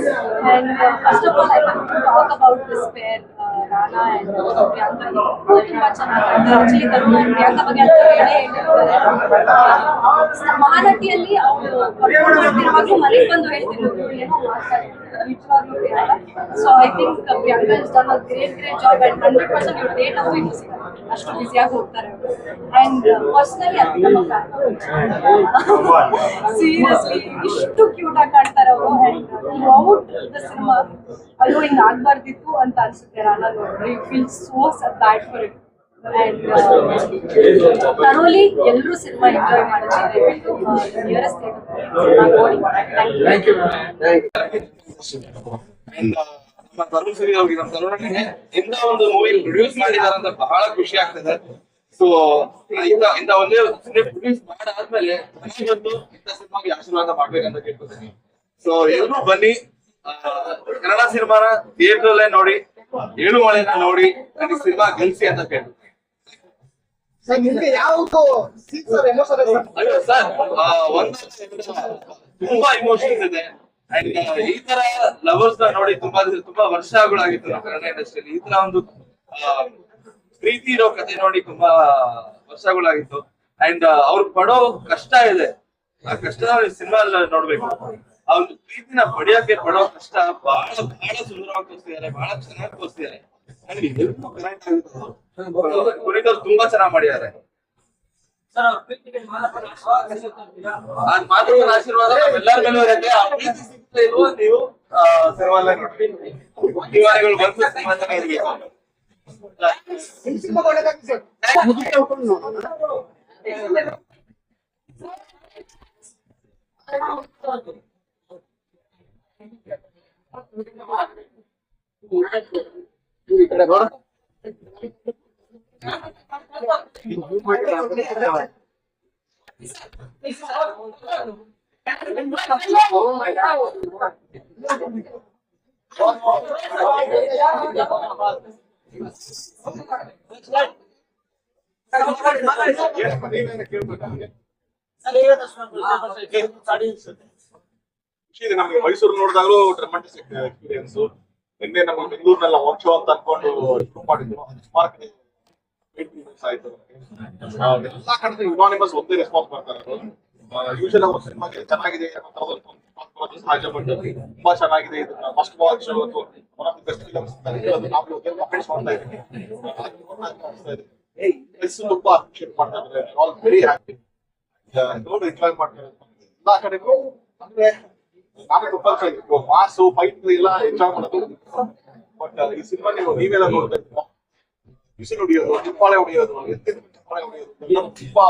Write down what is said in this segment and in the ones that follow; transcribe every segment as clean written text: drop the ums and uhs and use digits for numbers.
And first of all, I want to talk about this pair, Rana and Priyanka. ತುಂಬಾ ಚೆನ್ನಾಗಿ actually Tarun and Priyanka ಬಗ್ಗೆ ಅಂತ ಹೇಳಿರ್ತಾರೆ. ಮಹಾನಟಿಯಲ್ಲಿ ಅವರು ಪರ್ಫಾರ್ಮ್ ಮಾಡ್ತಿರುವಾಗಲೂ ಮನೆಗೆ ಬಂದು ಹೇಳ್ತಿರೋದು ಏನೋ ಮಾಡ್ತಾರೆ ನಿಜವಾಗ್ಲೂ so I think Priyanka is done a great job and 100% ಇವ್ರು ಡೇಟ್ ಅಂತೂ ಇನ್ನೂ ಸಿಗಲ್ಲ ಅಷ್ಟು ಬ್ಯುಸಿಯಾಗಿ ಹೋಗ್ತಾರೆ ಅವರು. ಅಂಡ್ ಪರ್ಸನಲಿ ಅದು ನಮ್ಮ ಸೀರಿಯಸ್ಲಿ ಇಷ್ಟು ಕ್ಯೂಟ್ ಆಗಿ ಕಾಣ್ತಾರೆ ಅವರು. ಅಂಡ್ ಥ್ರೂಔಟ್ ದ ಸಿನಿಮಾ ಅಯ್ಯೋ ಹಿಂಗೆ ಆಗ್ಬಾರ್ದಿತ್ತು ಅಂತ ಅನ್ಸುತ್ತೆ. ರಾನಾ ನೋಡ್ರಿ feel so bad for it. And ತರೋಲಿ ಎಲ್ಲರೂ ಸಿನಿಮಾ ಎಂಜಾಯ್ ಮಾಡಿದ್ದಾರೆ. ನಿಯರೆಸ್ಟ್ ನೋಡಿ. Thank you. ನಮ್ಮ ತರುಣ್ ಸರಿ ಅವ್ರಿಗೆ ನಮ್ಮ ತರುಣನಿಗೆ ಇಂಥ ಒಂದು ಮೂವಿ ಪ್ರೊಡ್ಯೂಸ್ ಮಾಡಿದಾರೆ ಅಂತ ಬಹಳ ಖುಷಿ ಆಗ್ತದೆ. ಸೊ ಇಂಥ ಒಂದೇ ಪ್ರೊಡ್ಯೂಸ್ ಮಾಡಾದ್ಮೇಲೆ ನನಗಂತೂ ಇಂಥ ಸಿನಿಮಾಗೆ ಆಶೀರ್ವಾದ ಮಾಡ್ಬೇಕಂತ ಕೇಳ್ಕೊತೀನಿ. ಸೊ ಎಲ್ಲರೂ ಬನ್ನಿ, ಕನ್ನಡ ಸಿನಿಮಾನ ಥಿಯೇಟರ್ ಅಲ್ಲೇ ನೋಡಿ, ಏಳು ಮಳೆನ ನೋಡಿ, ನನಗೆ ಸಿನಿಮಾ ಗೆಲ್ಸಿ ಅಂತ ಕೇಳ್ತೀನಿ. ಅಯ್ಯೋ ಸರ್, ತುಂಬಾ ಇಮೋಷನ್ಸ್ ಇದೆ. ಅಂಡ್ ಈ ತರ ಲವರ್ಸ್ ನ ನೋಡಿ ತುಂಬಾ ವರ್ಷಗಳಾಗಿತ್ತು ಕನ್ನಡ ಇಂಡಸ್ಟ್ರಿಯಲ್ಲಿ. ಈ ತರ ಒಂದು ಪ್ರೀತಿ ಇರೋ ಕಥೆ ನೋಡಿ ತುಂಬಾ ವರ್ಷಗಳಾಗಿತ್ತು. ಅಂಡ್ ಅವ್ರು ಪಡೋ ಕಷ್ಟ ಇದೆ, ಆ ಕಷ್ಟನ ಸಿನಿಮಾ ನೋಡ್ಬೇಕು. ಆ ಒಂದು ಪ್ರೀತಿನ ಪಡೆಯೋಕೆ ಪಡೋ ಕಷ್ಟ ಬಹಳ ಸುಂದರವಾಗಿ ತೋರಿಸ್ತಿದ್ದಾರೆ, ಬಹಳ ಚೆನ್ನಾಗಿ ತೋರಿಸ್ತಿದ್ದಾರೆ. ಪುನೀತ್ ಅವ್ರು ತುಂಬಾ ಚೆನ್ನಾಗಿ ಮಾಡಿದ್ದಾರೆ. ಮಾತ್ರ ಆಶೀರ್ವಾದ ಎಲ್ಲರ ಮೇಲೂ ಇರುತ್ತೆ. ಆ ಪ್ರೀತಿ ಸಿಗ್ತಾ ಇಲ್ವೋ ನೀವು ಸಿನಿಮಾಲ್ಲೇ ನೋಡಿ. ಅಭಿಮಾನಿಗಳು ಬಂದು ಸಿನಿಮಾ ಚೆನ್ನಾಗಿರ್ಬೇಕು. ಈ ಕಡೆ ನೋಡ ನಮ್ಗೆ ಮೈಸೂರು ನೋಡಿದಾಗಲೂ ಟ್ರಮೆಂಟಸ್ ಎಕ್ಸ್ಪೀರಿಯನ್ಸ್. ನಿನ್ನೆ ನಮ್ಮ ಬೆಂಗಳೂರಿನೆಲ್ಲ ಮೋಕ್ಷ ಅಂತ ಅನ್ಕೊಂಡು ಶುರು ಮಾಡಿದ್ರು. ಸುಮಾರು ಕಡೆ ಆಯ್ತು. ಎಲ್ಲಾ ಕಡೆ ಯುನಾನಿಮಸ್ ಒಂದೇ ರೆಸ್ಪಾನ್ಸ್ ಮಾಡ್ತಾರೆ. ಯೂಶಲ್ ಅವ್ರ ಸಿನಿಮಾಗೆ ಚೆನ್ನಾಗಿದೆ ಸಹಜ ಪಟ್ಟು ತುಂಬಾ ಚೆನ್ನಾಗಿದೆ, ಇದನ್ನ first watch one of the best films ನಾವು ಅಪ್ಡೇಟ್ಸ್ ಮಾಡ್ತಾ ಇದ್ದೀವಿ. ತುಂಬಾ ಅಪ್ರಿಶಿಯೇಟ್ ಮಾಡ್ತಾ ಇದ್ದಾರೆ. ಆಲ್ ವೆರಿ ಹ್ಯಾಪಿ, ನೋಡಿ ಎಂಜಾಯ್ ಮಾಡ್ತಾರೆ ಎಲ್ಲಾ ಕಡೆಗೂ. ಅಂದ್ರೆ ನಾವೇ ತುಂಬಾ ಮಾಸು ಫೈಟ್ ಎಲ್ಲ ಎಂಜಾಯ್ ಮಾಡೋದು. ಬಟ್ ಈ ಸಿನಿಮಾ ನೀವೆಲ್ಲ ನೋಡ್ಬೇಕು, ಬಿಸಿಲು ಹೊಡಿಯೋದು, ಚಪ್ಪಾಳೆ ಹೊಡಿಯೋದು, ಚಪ್ಪಾಳೆ ಹೊಡಿಯೋದು ತುಂಬಾ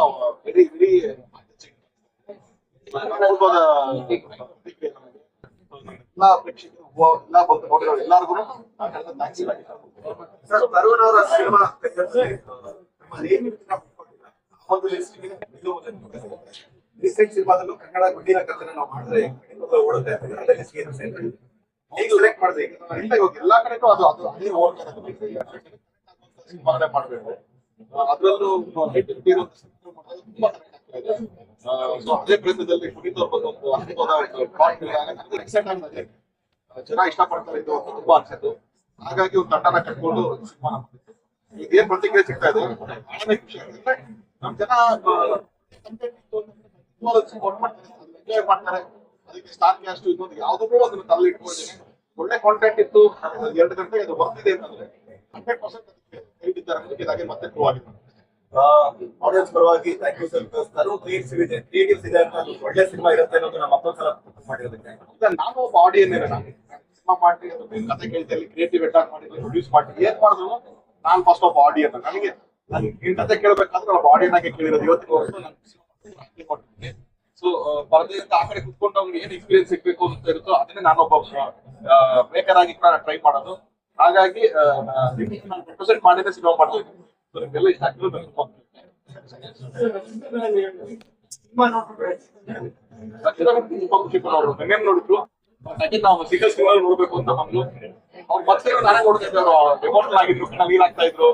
ವೆರಿ ವೆರಿ ಎಲ್ಲಾ ಪ್ರೇಕ್ಷಕರು ಎಲ್ಲರಿಗೂ ತರುಣ್ ಅವರ ಸಿನಿಮಾ ರೀಸೆಂಟ್ ಸಿನಿಮಾದಲ್ಲೂ ಕನ್ನಡ ಗುಡ್ಡಿನ ಕಥೆನ ನಾವು ಮಾಡಿದ್ರೆ ಹೇಗೆ ಸೆಲೆಕ್ಟ್ ಮಾಡಿದ್ರೆ ಇವಾಗ ಎಲ್ಲಾ ಕಡೆಗೂ ಅದು ಅದು ಅಲ್ಲಿ ಸಿನಿಮಾನೇ ಮಾಡ್ಬೇಕು. ಅದ್ರಲ್ಲೂ ತುಂಬಾ ಅದೇ ಪ್ರಯತ್ನದಲ್ಲಿ ಪುನೀತ್ ಅವ್ರ ಬಂದು ಒಂದು ಜನ ಇಷ್ಟಪಡ್ತಾರೆ ಇದು ತುಂಬಾ ಅನ್ಸಿತ್ತು. ಹಾಗಾಗಿ ಒಂದು ತಂಡನ ಕಟ್ಕೊಂಡು ಸಿನಿಮಾ ಈಗ ಏನ್ ಪ್ರತಿಕ್ರಿಯೆ ಸಿಗ್ತಾ ಇದೆ ಬಹಳನೇ ಖುಷಿ ಆಗುತ್ತೆ. ನಮ್ ಜನ ಸಪೋರ್ಟ್ ಮಾಡ್ತಾರೆ, ಎಂಜಾಯ್ ಮಾಡ್ತಾರೆ. ಅದಕ್ಕೆ ಸ್ಟಾರ್ ಕ್ಯಾಸ್ಟ್ ಇನ್ನೊಂದು ಯಾವ್ದಕ್ಕೂ ಅದನ್ನ ತಲೆ ಇಟ್ಕೊಂಡಿದ್ದೇನೆ. ಒಳ್ಳೆ ಕಾಂಟೆಂಟ್ ಇತ್ತು, 2 ಗಂಟೆಗೆ ಅದು ಬರ್ತಿದೆ ಅಂತಂದ್ರೆ 100% ಹೇಳಿದ್ದಾರೆ. ಮತ್ತೆ ಪ್ರೂವ್ ಆಗಿದೆ. ಆಡಿಯನ್ಸ್ ಪರವಾಗಿ thank you sir. Tarun creatives ಇದೆ ಅಂತ ಒಳ್ಳೆ ಸಿನಿಮಾ ಇರುತ್ತೆ ಅನ್ನೋದು ನಮ್ಮ ಮತ್ತೊಂದು ಸಲ ಮಾಡಿರೋದಕ್ಕೆ ನಾನು ಒಬ್ಬ ಆಡಿಯನ್ ಸಿನಿಮಾ ಮಾಡಿ ಕಥೆ ಕೇಳ್ತೀನಿ, ಕ್ರಿಯೇಟಿವ್ ಅಟ್ಯಾಕ್ ಮಾಡಿ ಪ್ರೊಡ್ಯೂಸ್ ಮಾಡಿ ಏನ್ ಮಾಡಿದ್ರು ನಾನು ಫಸ್ಟ್ ಒಬ್ಬ ಆಡಿಯನ್. ನನಗೆ ಕಥೆ ಕೇಳಬೇಕಾದ್ರೆ ಒಬ್ಬ ಆಡಿಯನ್ ಆಗಿ ಕೇಳಿರೋದು ಇವತ್ತಿನವರೆಗೂ ನಾನು ಕೊಟ್ಟಿದ್ದೀನಿ. ಸೊ ಪರದೆಯಿಂದ ಆ ಕಡೆ ಕುತ್ಕೊಂಡು ಅವ್ನಿಗೆ ಏನ್ ಎಕ್ಸ್ಪೀರಿಯನ್ಸ್ ಸಿಗ್ಬೇಕು ಅಂತ ಇರುತ್ತೋ ಅದನ್ನೇ ನಾನೊಬ್ಬ ಮೇಕರ್ ಆಗಿ ಕೂಡ ಟ್ರೈ ಮಾಡೋದು. ಹಾಗಾಗಿ ನಾನು ರೆಪ್ರೆಸೆಂಟ್ ಮಾಡಿದ್ರೆ ಸಿನಿಮಾ ಮಾಡ್ತೀನಿ. ಎಲ್ಲ ಇಷ್ಟ ಆಗ್ತದೆ. ನೋಡಿದ್ರು ನಾವು ಸಿಂಗಲ್ ಸಿನಿಮಾ ನೋಡ್ಬೇಕು ಅಂತ ಬಂದು ಅವ್ರು ಮತ್ತೆ ನಾನೇ ನೋಡ್ತಾ ಇದ್ರು, ಎಮೋಷನಲ್ ಆಗಿದ್ರು, ಕಣ್ಣ ನೀರ್ ಆಗ್ತಾ ಇದ್ರು.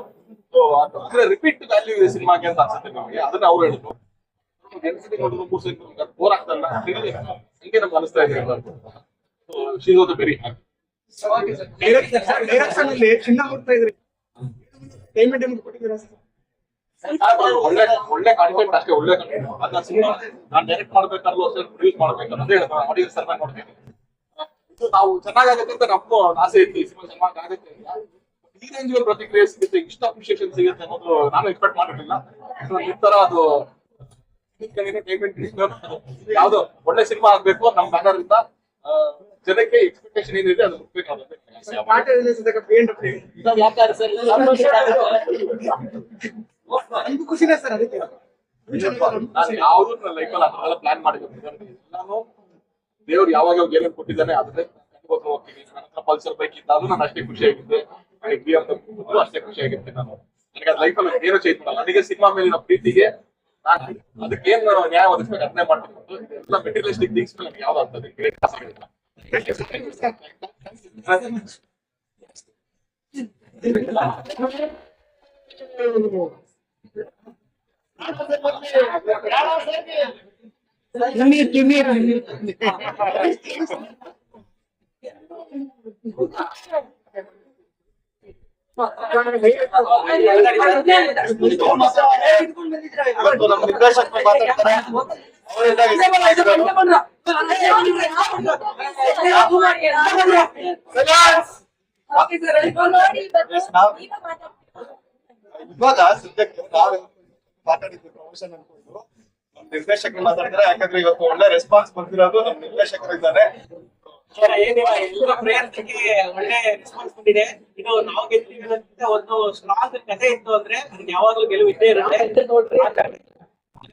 ಅಂದ್ರೆ ರಿಪೀಟ್ ವ್ಯಾಲ್ಯೂ ಇದೆ ಸಿನಿಮಾಗೆ ಅಂತ ಅನ್ಸುತ್ತೆ ನಮಗೆ. ಅದನ್ನ ಅವ್ರು ಹೇಳಿದ್ರು. ಬೋರ್ ಆಗ್ತಲ್ಲ ಹಿಂಗೆ ನಮ್ಗೆ ಅನಿಸ್ತಾ ಇದೆ. She was very happy. Direction ಅಲ್ಲಿ ಚಿನ್ನ ಕೊಡ್ತಾ ಇದ್ರಿ, ಪೇಮೆಂಟ್ ಏನಾದ್ರು ಕೊಟ್ಟಿದ್ದೀರಾ ಸರ್? ಒಳ್ಳೆ ಒಳ್ಳೆ ಕಾಂಟೆಂಟ್ ಅಷ್ಟೇ, ಒಳ್ಳೆ ಕಂಟೆಂಟ್. ಅದನ್ನ ಸಿನಿಮಾ ನಾನು ಡೈರೆಕ್ಟ್ ಮಾಡ್ಬೇಕಾದ್ರೂ ಅಷ್ಟೇ, ಪ್ರೊಡ್ಯೂಸ್ ಮಾಡ್ಬೇಕಾದ್ರೆ ಅದೇ ಆಡಿಯನ್ಸ್ ಸರ್ವೆ ನೋಡ್ತೀನಿ. ಇದು ನಾವು ಚೆನ್ನಾಗಾಗುತ್ತೆ ಅಂತ ನಮ್ಮ ಆಸೆ ಇತ್ತು, ಈ ಸಿನಿಮಾ ಚೆನ್ನಾಗಾಗುತ್ತೆ ಅಂತ. ಈ ರೇಂಜ್ ಪ್ರತಿಕ್ರಿಯೆ ಸಿಗುತ್ತೆ, ಇಷ್ಟ ಅಪ್ರಿಷಿಯೇಷನ್ ಸಿಗುತ್ತೆ ಅನ್ನೋದು ನಾನು ಎಕ್ಸ್ಪೆಕ್ಟ್ ಮಾಡಿರ್ಲಿಲ್ಲ. ಈ ತರ ಅದು ಯಾವ್ದು ಒಳ್ಳೆ ಸಿನಿಮಾ ಆಗ್ಬೇಕು ನಮ್ಮ ಬ್ಯಾನರ್ ಇಂದ, ಜನಕ್ಕೆ ಎಕ್ಸ್ಪೆಕ್ಟೇಷನ್ ಏನಿದೆ ಅದು ಮುಟ್ಬೇಕಾಗುತ್ತೆ. ಪಾಠ ರಿಲೀಸ್ ಆದಾಗ ಪೇಂಟ್ ನಿಮ್ಗೂ ಖುಷಿನೇ ಸರ್ ಅದಕ್ಕೆ? ನಾನು ಯಾವ್ದು ನನ್ನ ಲೈಫಲ್ಲಿ ಅದನ್ನೆಲ್ಲ ಪ್ಲಾನ್ ಮಾಡಿದ್ದೀನಿ. ನಾನು ದೇವ್ರು ಯಾವಾಗ ಏನೇನು ಕೊಟ್ಟಿದ್ದಾನೆ ಅದನ್ನೇ ಕಟ್ಕೊಂಡು ಹೋಗ್ತೀನಿ. ನನ್ನ ಹತ್ರ ಪಲ್ಸರ್ ಬೈಕ್ ಇದ್ದಾಗೂ ನಾನು ಅಷ್ಟೇ ಖುಷಿಯಾಗಿದ್ದೆ, BMW ಅಷ್ಟೇ ಖುಷಿಯಾಗಿರ್ತೀನಿ. ನಾನು ನನಗೆ ಅದು ಲೈಫಲ್ಲಿ ಏನೂ ಚೇಂಜ್ ಮಾಡಲ್ಲ. ನನಗೆ ಸಿನಿಮಾ ಮೇಲಿನ ಪ್ರೀತಿಗೆ ನಾನು ಅದಕ್ಕೇನು ನ್ಯಾಯ ಒದಗಿಸ್ಬೇಕು ಅದನ್ನೇ ಮಾಡ್ತೀನಿ. ಎಲ್ಲ ಮೆಟೀರಿಯಲಿಸ್ಟಿಕ್ ಥಿಂಗ್ಸ್ ಮೇಲೆ ನನಗೆ ಯಾವ್ದು ಆಗ್ತದೆ ಗ್ರೇಟ್ ಆಸೆಗಳಿಲ್ಲ. ಇವತ್ತು ನಮ್ಮ ನಿರ್ದೇಶಕರು ಮಾತಾಡ್ತಾರೆ, ಇವಾಗ ಸದ್ಯಕ್ಕೆ ನಾವು ಮಾತಾಡಿದ್ವಿ ಪ್ರಮೋಷನ್ ಅನ್ಕೊಂಡು ನಮ್ಮ ನಿರ್ದೇಶಕರು ಮಾತಾಡ್ತಾರೆ. ಯಾಕಂದ್ರೆ ಇವತ್ತು ಒಳ್ಳೆ ರೆಸ್ಪಾನ್ಸ್ ಬಂದಿರೋದು ನಮ್ಮ ನಿರ್ದೇಶಕರು ಇದ್ದಾರೆ. ಏನಿಲ್ಲ, ಎಲ್ಲರ ಪ್ರಯತ್ನಕ್ಕೆ ಒಳ್ಳೆ ರೆಸ್ಪಾನ್ಸ್ ಬಂದಿದೆ. ಇದು ನಾವು ಗೆಲ್ತೀವಿ ಅನ್ನೋದಕ್ಕಿಂತ ಒಂದು ಸ್ಟ್ರಾಂಗ್ ಕಥೆ ಇತ್ತು ಅಂದ್ರೆ ಅದಕ್ಕೆ ಯಾವಾಗ್ಲೂ ಗೆಲುವು ಇದ್ದೇ ಇರುತ್ತೆ.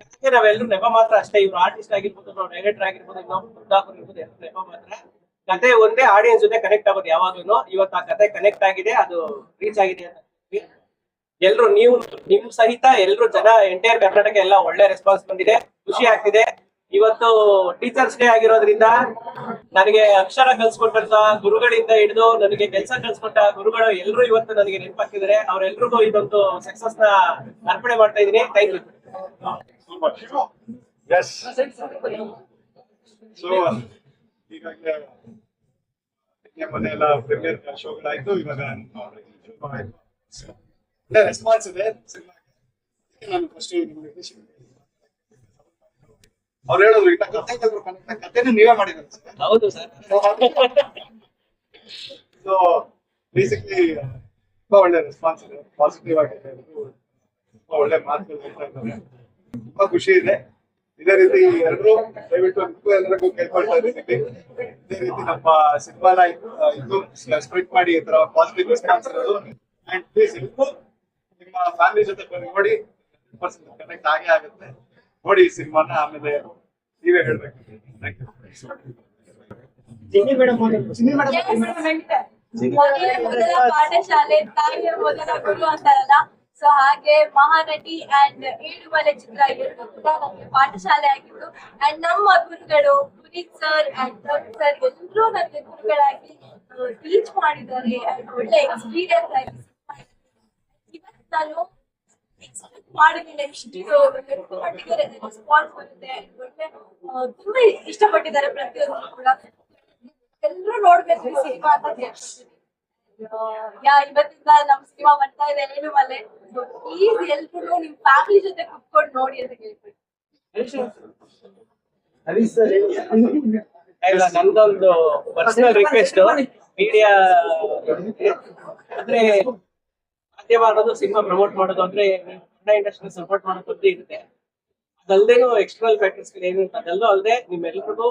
ಅದಕ್ಕೆ ನಾವೆಲ್ಲರೂ ನೆಪ ಮಾತ್ರ ಅಷ್ಟೇ. ಇವ್ರು ಆರ್ಟಿಸ್ಟ್ ಆಗಿರ್ಬೋದು, ನಾವು ಡೈರೆಕ್ಟರ್ ಆಗಿರ್ಬೋದು, ನಾವು ಫೋಟೋಗ್ರಾಫರ್ ಇರ್ಬೋದು, ಎಲ್ಲ ನೆಪ ಮಾತ್ರ. ಕತೆ ಒಂದೇ, ಆಡಿಯನ್ಸ್ ಜೊತೆ ಕನೆಕ್ಟ್ ಆಗೋದು ಯಾವಾಗ್ಲೂ. ಇವತ್ತು ಆ ಕತೆ ಕನೆಕ್ಟ್ ಆಗಿದೆ, ಅದು ರೀಚ್ ಆಗಿದೆ ಅಂತ ಎಲ್ರು ನೀವು ನಿಮ್ ಸಹಿತ ಎಲ್ರು ಜನ ಎಂಟೈರ್ ಕರ್ನಾಟಕ ಎಲ್ಲ ಒಳ್ಳೆ ರೆಸ್ಪಾನ್ಸ್ ಬಂದಿದೆ, ಖುಷಿ ಆಗ್ತಿದೆ. ಇವತ್ತು ಟೀಚರ್ಸ್ ಡೇ ಆಗಿರೋದ್ರಿಂದ ನನಗೆ ಅಕ್ಷರ ಕಲ್ಸ್ಕೊಟ್ಟಂತ ಗುರುಗಳಿಂದ ಹಿಡಿದು ನನಗೆ ಕೆಲಸ ಕಲ್ಸ್ಕೊಟ್ಟ ಗುರುಗಳು ಎಲ್ಲರೂ ಇವತ್ತು ನನಗೆ ನೆನಪಾಗ್ತಿದ್ದಾರೆ. ಅವ್ರೆಲ್ರಿಗೂ ಇದೊಂದು ಸಕ್ಸಸ್ ನ ಅರ್ಪಣೆ ಮಾಡ್ತಾ ಇದೀನಿ. Thank you. ಎಸ್, ಸೊ ಈಗಾಗಲೇ ಮೊನ್ನೆ ಎಲ್ಲ ಪ್ರೀಮಿಯರ್ ಶೋಗಳಾಯ್ತು, ಇವಾಗ ಒಳ್ಳೆ ರೆಸ್ಪಾನ್ಸ್ ಇದೆ ಸಿನಿಮಾಗೆ. ನಾನು ಫಸ್ಟ್ ಅವ್ರು ಹೇಳಿದ್ರು ಇನ್ನ ಕಥೆನೂ ನೀವೇ ಮಾಡಿದ್ರು. ಹೌದು ಸರ್. ಸೊ ಬೇಸಿಕ್ಲಿ ತುಂಬಾ ಒಳ್ಳೆ ರೆಸ್ಪಾನ್ಸ್ ಇದೆ, ಪಾಸಿಟಿವ್ ಆಗಿದೆ, ತುಂಬಾ ಒಳ್ಳೆ ಮಾತುಗಳು ಹೇಳ್ತಾ ಇದ್ದಾರೆ. ತುಂಬಾ ಖುಷಿ ಇದೆ. ಇದೇ ರೀತಿ ಎಲ್ಲರೂ ದಯವಿಟ್ಟು ಎಲ್ಲರಿಗೂ ಕೇಳ್ಕೊಳ್ತಾ ಇದ್ದೀವಿ, ಇದೇ ರೀತಿ ನಮ್ಮ ಸಿನಿಮಾನ ಇನ್ನೂ ಸ್ಪ್ರೆಡ್ ಮಾಡಿ ಈ ತರ ಪಾಸಿಟಿವ್ ರೆಸ್ಪಾನ್ಸ್ ಇರೋದು. ಅಂಡ್ ಪ್ಲೀಸ್ ಎಲ್ಲರೂ ನಿಮ್ಮ ಫ್ಯಾಮಿಲಿ ಜೊತೆ ಬಂದು ನೋಡಿ, ಕನೆಕ್ಟ್ ಆಗೇ ಆಗುತ್ತೆ. ನೋಡಿ ಈ ಸಿನಿಮಾನ, ಆಮೇಲೆ ನೀವೇ ಹೇಳ್ಬೇಕು. Thank you. ಮೊದಲ ಪಾಠಶಾಲೆ ತಾಯಿಯ ಮೊದಲ ಗುರು ಅಂತಾರಲ್ಲ, ಸೊ ಹಾಗೆ ಮಹಾನಟಿ ಅಂಡ್ ಏಳುಮಲೆ ಚಿತ್ರ ಎರಡು ಕೂಡ ನಮ್ಗೆ ಪಾಠಶಾಲೆ ಆಗಿತ್ತು. ಅಂಡ್ ನಮ್ಮ ಗುರುಗಳು ಪುನೀತ್ ಸರ್ ಅಂಡ್ ಸರ್ ಎಲ್ಲರೂ ನನಗೆ ಗುರುಗಳಾಗಿ ಟೀಚ್ ಮಾಡಿದ್ದಾರೆ. ಅಂಡ್ ಒಳ್ಳೆ ಎಕ್ಸ್ಪೀರಿಯನ್ಸ್ ಆಗಿ ಇವತ್ತು ನಾನು ಎಕ್ಸ್ಪೆಕ್ಟ್ ಮಾಡಿದ್ದೀನಿ ಇಷ್ಟು ಮಟ್ಟಿಗೆ ರೆಸ್ಪಾನ್ಸ್ ಬರುತ್ತೆ. ಒಳ್ಳೆ ತುಂಬಾ ಇಷ್ಟಪಟ್ಟಿದ್ದಾರೆ ಪ್ರತಿಯೊಂದು ಕೂಡ. ಎಲ್ಲರೂ ನೋಡ್ಬೇಕು ಈ ಸಿನಿಮಾ ಅಂತ ಹೇಳ್ತೀನಿ. ಇವತ್ತಿಂದ ನಮ್ ಸಿನಿಮಾ ಬರ್ತಾ ಇದೆ ಏಳುಮಲೆ. ಪ್ಲೀಸ್ ಎಲ್ರು ನಿಮ್ ಫ್ಯಾಮಿಲಿ ಜೊತೆ ಕುತ್ಕೊಂಡು ನೋಡಿ ಅಂತ ಕೇಳ್ಬಿಟ್ಟು. ನಂದೊಂದು ಪರ್ಸನಲ್ ರಿಕ್ವೆಸ್ಟ್, ಮೀಡಿಯಾ ಅಂದ್ರೆ ಮಾಧ್ಯಮ ಅನ್ನೋದು ಸಿನಿಮಾ ಪ್ರಮೋಟ್ ಮಾಡೋದು ಅಂದ್ರೆ ಕನ್ನಡ ಇಂಡಸ್ಟ್ರಿ ಸಪೋರ್ಟ್ ಮಾಡೋದು ಇರುತ್ತೆ. ಅದಲ್ದೇನು ಎಕ್ಸ್ಟರ್ನಲ್ ಫ್ಯಾಕ್ಟರ್ಸ್ ಏನು ಅದಲ್ಲೂ ಅಲ್ಲದೆ ನಿಮ್ಮೆಲ್ರಿಗೂ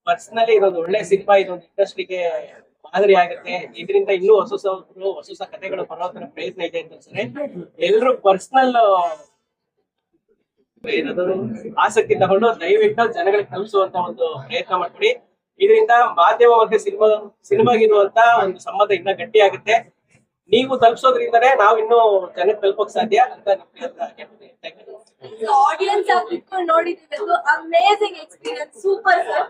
ಪರ್ಸನಲಿ ಇದೊಂದು ಒಳ್ಳೆ ಸಿನಿಮಾ, ಇದೊಂದು ಇಂಡಸ್ಟ್ರಿಗೆ ಮಾದರಿ ಆಗುತ್ತೆ. ಇದರಿಂದ ಇನ್ನೂ ಹೊಸ ಕಥೆಗಳು ಬರೋ ತರ ಪ್ರಯತ್ನ ಇದೆ ಅಂತ ಅನ್ಸುತ್ತೆ. ಎಲ್ರು ಪರ್ಸನಲ್ ಆಸಕ್ತಿ ತಗೊಂಡು ದಯವಿಟ್ಟು ಜನಗಳಿಗೆ ತಲುಪಿಸುವಂತ ಒಂದು ಪ್ರಯತ್ನ ಮಾಡ್ಕೊಡಿ. ಇದರಿಂದ ಮಾಧ್ಯಮ ಮತ್ತೆ ಸಿನಿಮಾಗಿರುವಂತ ಒಂದು ಸಂಬಂಧ ಇನ್ನ ಗಟ್ಟಿ ಆಗುತ್ತೆ. ನೀವು ತಲುಪಿಸೋದ್ರಿಂದನೇ ನಾವು ಇನ್ನೂ ಜನಕ್ಕೆ ತಲುಪೋಕ್ ಸಾಧ್ಯ ಅಂತ ಆಡಿಯನ್ಸ್ ಆಗ್ಬಿಟ್ಟು ನೋಡಿದ್ದು ಅಮೇಜಿಂಗ್ ಎಕ್ಸ್ಪೀರಿಯನ್ಸ್, ಸೂಪರ್ ಸರ್.